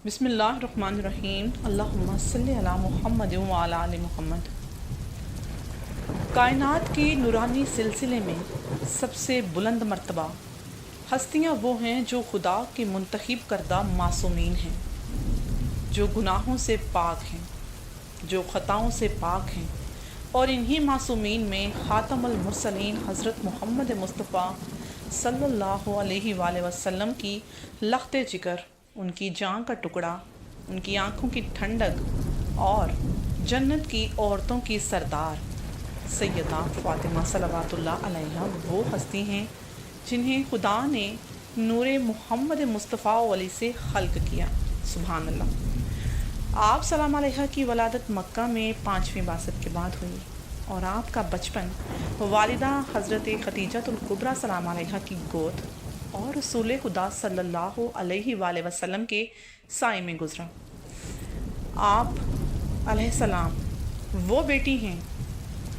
بسم اللہ الرحمن الرحیم، اللہم صلی علی محمد وعلی آل محمد۔ کائنات کے نورانی سلسلے میں سب سے بلند مرتبہ ہستیاں وہ ہیں جو خدا کے منتخب کردہ معصومین ہیں، جو گناہوں سے پاک ہیں، جو خطاؤں سے پاک ہیں، اور انہی معصومین میں خاتم المرسلین حضرت محمد مصطفیٰ صلی اللہ علیہ وآلہ وسلم کی لخت جگر، ان کی جان کا ٹکڑا، ان کی آنکھوں کی ٹھنڈک اور جنت کی عورتوں کی سردار سیدہ فاطمہ صلوات اللہ علیہا وہ ہستی ہیں جنہیں خدا نے نور محمد مصطفیٰ علیہ سے خلق کیا۔ سبحان اللہ۔ آپ سلام علیہ کی ولادت مکہ میں 5ویں بعثت کے بعد ہوئی، اور آپ کا بچپن والدہ حضرت خدیجہ الکبریٰ سلام علیہ کی گود اور رسول خدا صلی اللہ علیہ وآلہ وسلم کے سائے میں گزرا۔ آپ علیہ السلام وہ بیٹی ہیں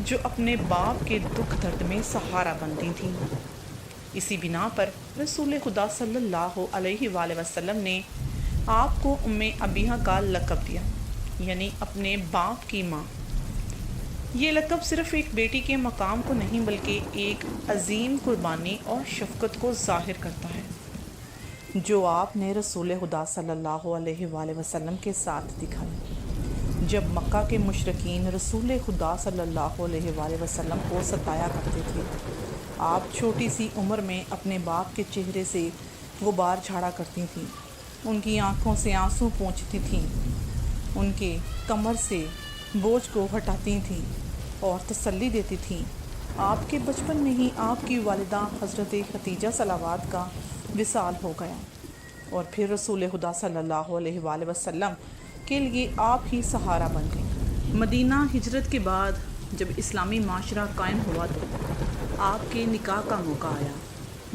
جو اپنے باپ کے دکھ درد میں سہارا بنتی تھیں۔ اسی بنا پر رسول خدا صلی اللہ علیہ وآلہ وسلم نے آپ کو ام ابیہا کا لقب دیا، یعنی اپنے باپ کی ماں۔ یہ لقب صرف ایک بیٹی کے مقام کو نہیں بلکہ ایک عظیم قربانی اور شفقت کو ظاہر کرتا ہے جو آپ نے رسول خدا صلی اللہ علیہ وآلہ وسلم کے ساتھ دکھائی۔ جب مکہ کے مشرکین رسول خدا صلی اللہ علیہ وآلہ وسلم کو ستایا کرتے تھے، آپ چھوٹی سی عمر میں اپنے باپ کے چہرے سے غبار جھاڑا کرتی تھیں، ان کی آنکھوں سے آنسو پونچھتی تھیں، ان کے کمر سے بوجھ کو ہٹاتی تھیں اور تسلی دیتی تھیں۔ آپ کے بچپن میں ہی آپ کی والدہ حضرت خدیجہ صلوات کا وصال ہو گیا، اور پھر رسول خدا صلی اللہ علیہ وآلہ وسلم کے لیے آپ ہی سہارا بن گئی۔ مدینہ ہجرت کے بعد جب اسلامی معاشرہ قائم ہوا تو آپ کے نکاح کا موقع آیا۔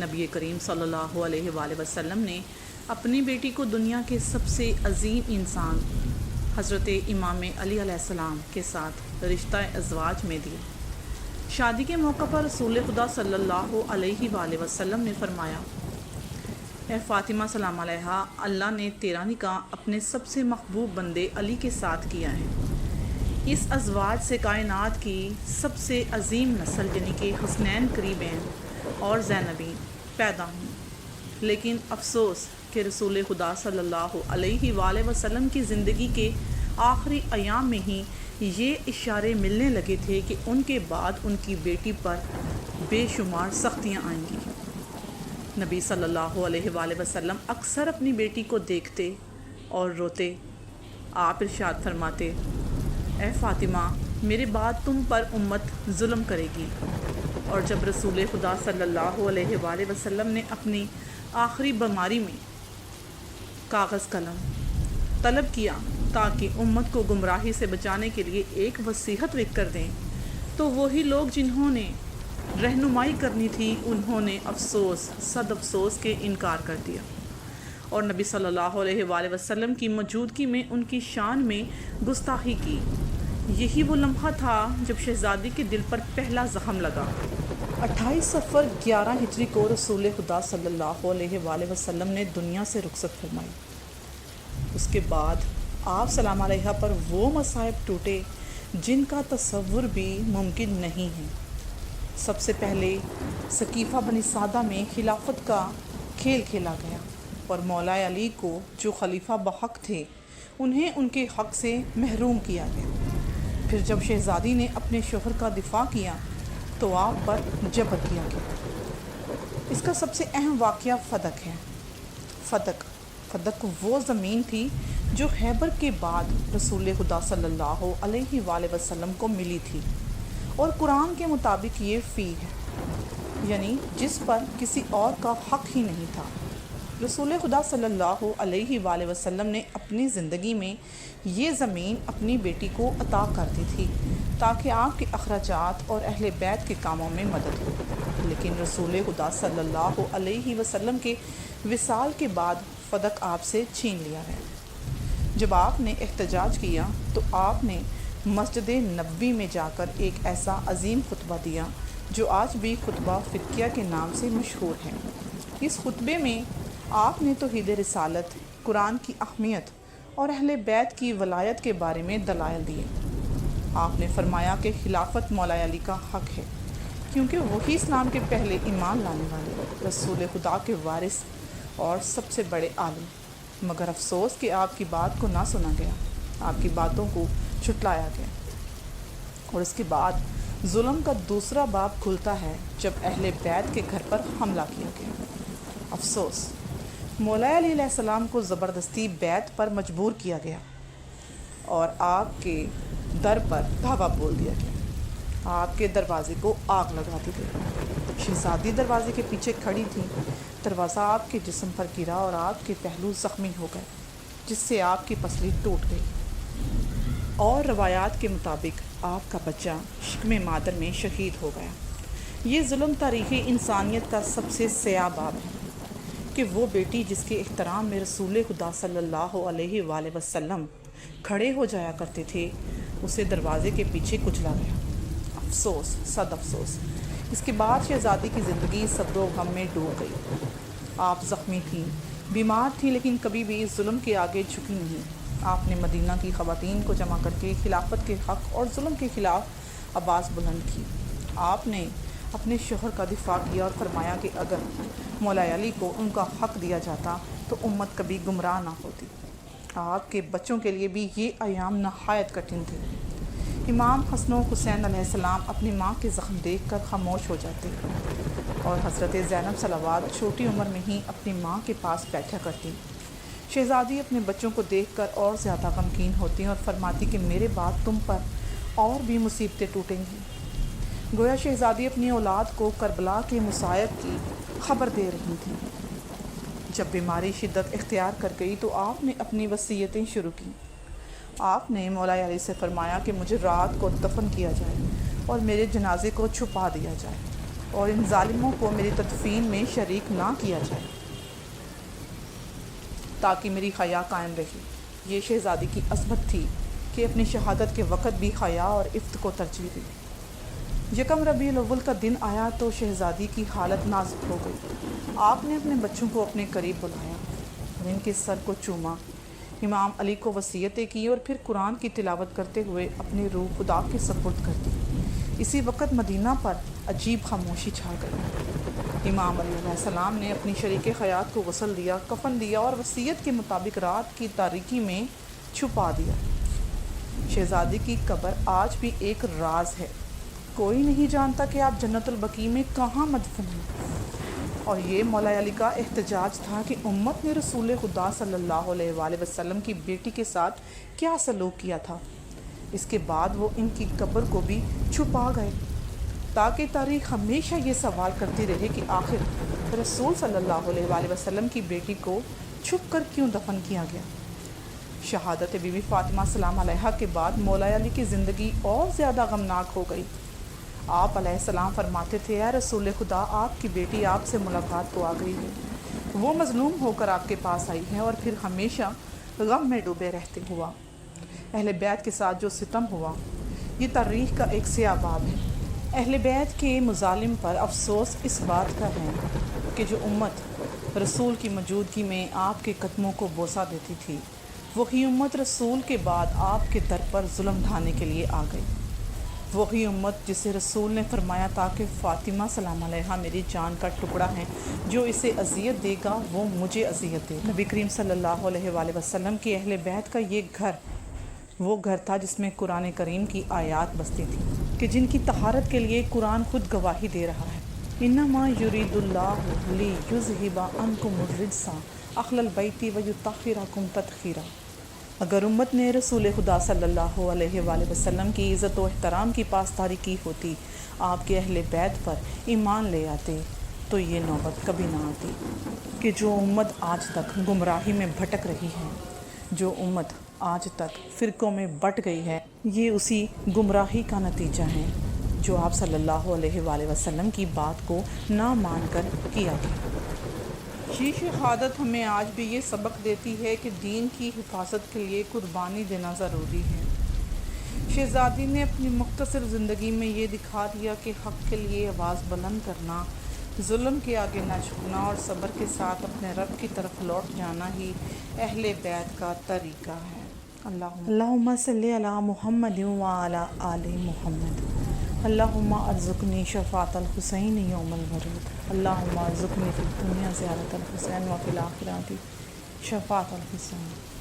نبی کریم صلی اللہ علیہ وآلہ وسلم نے اپنی بیٹی کو دنیا کے سب سے عظیم انسان حضرت امام علی علیہ السلام کے ساتھ رشتہ ازواج میں دیا۔ شادی کے موقع پر رسول خدا صلی اللہ علیہ وآلہ وسلم نے فرمایا، اے فاطمہ سلام علیہا، اللہ نے تیرا نکاح اپنے سب سے محبوب بندے علی کے ساتھ کیا ہے۔ اس ازواج سے کائنات کی سب سے عظیم نسل یعنی کہ حسنین قریبین اور زینبین پیدا ہوئی۔ لیکن افسوس کہ رسول خدا صلی اللہ علیہ وآلہ وسلم کی زندگی کے آخری ایام میں ہی یہ اشارے ملنے لگے تھے کہ ان کے بعد ان کی بیٹی پر بے شمار سختیاں آئیں گی۔ نبی صلی اللہ علیہ وآلہ وسلم اکثر اپنی بیٹی کو دیکھتے اور روتے۔ آپ ارشاد فرماتے، اے فاطمہ، میرے بعد تم پر امت ظلم کرے گی۔ اور جب رسول خدا صلی اللہ علیہ وآلہ وسلم نے اپنی آخری بیماری میں کاغذ قلم طلب کیا تاکہ امت کو گمراہی سے بچانے کے لیے ایک وصیت لکھ کر دیں، تو وہی لوگ جنہوں نے رہنمائی کرنی تھی انہوں نے صد افسوس کے انکار کر دیا، اور نبی صلی اللہ علیہ وآلہ وسلم کی موجودگی میں ان کی شان میں گستاخی کی۔ یہی وہ لمحہ تھا جب شہزادی کے دل پر پہلا زخم لگا۔ 28 صفر 11 ہجری کو رسول خدا صلی اللہ علیہ وآلہ وسلم نے دنیا سے رخصت فرمائی۔ اس کے بعد آپ سلام علیہ پر وہ مصائب ٹوٹے جن کا تصور بھی ممکن نہیں ہے۔ سب سے پہلے ثقیفہ بنی سعدہ میں خلافت کا کھیل کھیلا گیا، اور مولا علی کو جو خلیفہ بحق تھے انہیں ان کے حق سے محروم کیا گیا۔ پھر جب شہزادی نے اپنے شوہر کا دفاع کیا تو آپ پر جبر کیا گیا۔ اس کا سب سے اہم واقعہ فدق ہے۔ فدق وہ زمین تھی جو خیبر کے بعد رسول خدا صلی اللہ علیہ وآلہ وسلم کو ملی تھی، اور قرآن کے مطابق یہ فی ہے، یعنی جس پر کسی اور کا حق ہی نہیں تھا۔ رسول خدا صلی اللہ علیہ وآلہ وسلم نے اپنی زندگی میں یہ زمین اپنی بیٹی کو عطا کر دی تھی تاکہ آپ کے اخراجات اور اہل بیت کے کاموں میں مدد ہو، لیکن رسول خدا صلی اللہ علیہ وسلم کے وصال کے بعد فدق آپ سے چھین لیا گیا۔ جب آپ نے احتجاج کیا تو آپ نے مسجد نبوی میں جا کر ایک ایسا عظیم خطبہ دیا جو آج بھی خطبہ فدقیہ کے نام سے مشہور ہے۔ اس خطبے میں آپ نے توحید رسالت قرآن کی اہمیت اور اہل بیت کی ولایت کے بارے میں دلائل دیے۔ آپ نے فرمایا کہ خلافت مولا علی کا حق ہے، کیونکہ وہی اسلام کے پہلے ایمان لانے والے رسول خدا کے وارث اور سب سے بڑے عالم۔ مگر افسوس کہ آپ کی بات کو نہ سنا گیا، آپ کی باتوں کو جھٹلایا گیا، اور اس کے بعد ظلم کا دوسرا باب کھلتا ہے جب اہل بیت کے گھر پر حملہ کیا گیا۔ افسوس، مولا علی علیہ السلام کو زبردستی بیت پر مجبور کیا گیا اور آپ کے در پر دھاوا بول دیا گیا۔ آپ کے دروازے کو آگ لگا دی گئی۔ شہزادی دروازے کے پیچھے کھڑی تھی۔ دروازہ آپ کے جسم پر گرا اور آپ کے پہلو زخمی ہو گئے، جس سے آپ کی پسلی ٹوٹ گئی، اور روایات کے مطابق آپ کا بچہ شکم مادر میں شہید ہو گیا۔ یہ ظلم تاریخ انسانیت کا سب سے سیاہ باب ہے کہ وہ بیٹی جس کے احترام میں رسول خدا صلی اللہ علیہ وآلہ وسلم کھڑے ہو جایا کرتے تھے، اسے دروازے کے پیچھے کچلا گیا۔ افسوس، صد افسوس۔ اس کے بعد شہزادی کی زندگی صبر و غم میں ڈوب گئی۔ آپ زخمی تھیں، بیمار تھیں، لیکن کبھی بھی اس ظلم کے آگے جھکی نہیں۔ آپ نے مدینہ کی خواتین کو جمع کر کے خلافت کے حق اور ظلم کے خلاف آواز بلند کی۔ آپ نے اپنے شوہر کا دفاع کیا اور فرمایا کہ اگر مولا علی کو ان کا حق دیا جاتا تو امت کبھی گمراہ نہ ہوتی۔ آپ کے بچوں کے لیے بھی یہ ایام نہایت کٹھن تھے۔ امام حسن و حسین علیہ السلام اپنی ماں کے زخم دیکھ کر خاموش ہو جاتے، اور حضرت زینب صلوات چھوٹی عمر میں ہی اپنی ماں کے پاس بیٹھا کرتی۔ شہزادی اپنے بچوں کو دیکھ کر اور زیادہ غمگین ہوتی اور فرماتی کہ میرے بعد تم پر اور بھی مصیبتیں ٹوٹیں گی۔ گویا شہزادی اپنی اولاد کو کربلا کے مصائب کی خبر دے رہی تھیں۔ جب بیماری شدت اختیار کر گئی تو آپ نے اپنی وصیتیں شروع کی۔ آپ نے مولا علی سے فرمایا کہ مجھے رات کو دفن کیا جائے اور میرے جنازے کو چھپا دیا جائے، اور ان ظالموں کو میری تدفین میں شریک نہ کیا جائے تاکہ میری حیا قائم رہے۔ یہ شہزادی کی عصمت تھی کہ اپنی شہادت کے وقت بھی حیا اور عفت کو ترجیح دی۔ یکم ربیع الاول کا دن آیا تو شہزادی کی حالت نازک ہو گئی۔ آپ نے اپنے بچوں کو اپنے قریب بلایا اور ان کے سر کو چوما، امام علی کو وصیتیں کی اور پھر قرآن کی تلاوت کرتے ہوئے اپنی روح خدا کے سپرد کر دی۔ اسی وقت مدینہ پر عجیب خاموشی چھا گئی۔ امام علی علیہ السلام نے اپنی شریک حیات کو غسل دیا، کفن دیا اور وصیت کے مطابق رات کی تاریکی میں چھپا دیا۔ شہزادی کی قبر آج بھی ایک راز ہے۔ کوئی نہیں جانتا کہ آپ جنت البقیع میں کہاں مدفن ہیں، اور یہ مولا علی کا احتجاج تھا کہ امت نے رسول خدا صلی اللہ علیہ وآلہ وسلم کی بیٹی کے ساتھ کیا سلوک کیا تھا۔ اس کے بعد وہ ان کی قبر کو بھی چھپا گئے تاکہ تاریخ ہمیشہ یہ سوال کرتی رہے کہ آخر رسول صلی اللہ علیہ وآلہ وسلم کی بیٹی کو چھپ کر کیوں دفن کیا گیا۔ شہادت بی بی فاطمہ سلام علیہا کے بعد مولا علی کی زندگی اور زیادہ غمناک ہو گئی۔ آپ علیہ السلام فرماتے تھے، اے رسول خدا، آپ کی بیٹی آپ سے ملاقات کو آ گئی ہے، وہ مظلوم ہو کر آپ کے پاس آئی ہے، اور پھر ہمیشہ غم میں ڈوبے رہتے ہوا۔ اہل بیت کے ساتھ جو ستم ہوا، یہ تاریخ کا ایک سیاہ باب ہے۔ اہل بیت کے مظالم پر افسوس اس بات کا ہے کہ جو امت رسول کی موجودگی میں آپ کے قدموں کو بوسہ دیتی تھی، وہی امت رسول کے بعد آپ کے در پر ظلم ڈھانے کے لیے آ گئی۔ وہی امت جسے رسول نے فرمایا تھا کہ فاطمہ سلام علیہا میری جان کا ٹکڑا ہے، جو اسے اذیت دے گا وہ مجھے اذیت دے گا۔ نبی کریم صلی اللہ علیہ وآلہ وسلم کی اہل بیت کا یہ گھر وہ گھر تھا جس میں قرآن کریم کی آیات بستی تھیں کہ جن کی طہارت کے لیے قرآن خود گواہی دے رہا ہے۔ انما یرید اللہ لیذھب عنکم الرجس اہل البیت ویطہرکم تطہیرا۔ اگر امت نے رسول خدا صلی اللہ علیہ وآلہ وسلم کی عزت و احترام کی پاسداری کی ہوتی، آپ کے اہل بیت پر ایمان لے آتے، تو یہ نوبت کبھی نہ آتی کہ جو امت آج تک گمراہی میں بھٹک رہی ہے، جو امت آج تک فرقوں میں بٹ گئی ہے، یہ اسی گمراہی کا نتیجہ ہے جو آپ صلی اللہ علیہ وآلہ وسلم کی بات کو نہ مان کر کیا گیا۔ یہ شہادت ہمیں آج بھی یہ سبق دیتی ہے کہ دین کی حفاظت کے لیے قربانی دینا ضروری ہے۔ شہزادی نے اپنی مختصر زندگی میں یہ دکھا دیا کہ حق کے لیے آواز بلند کرنا ظلم کے آگے نہ جھکنا اور صبر کے ساتھ اپنے رب کی طرف لوٹ جانا ہی اہل بیت کا طریقہ ہے۔ اللہم صلی علی محمد وعلی آل محمد۔ اللہم ارزقنی شفاعت الحسین یوم الورود۔ اللہم ارزقنی فی الدنیا زیارت الحسین وفی الآخرۃ شفاعت الحسین۔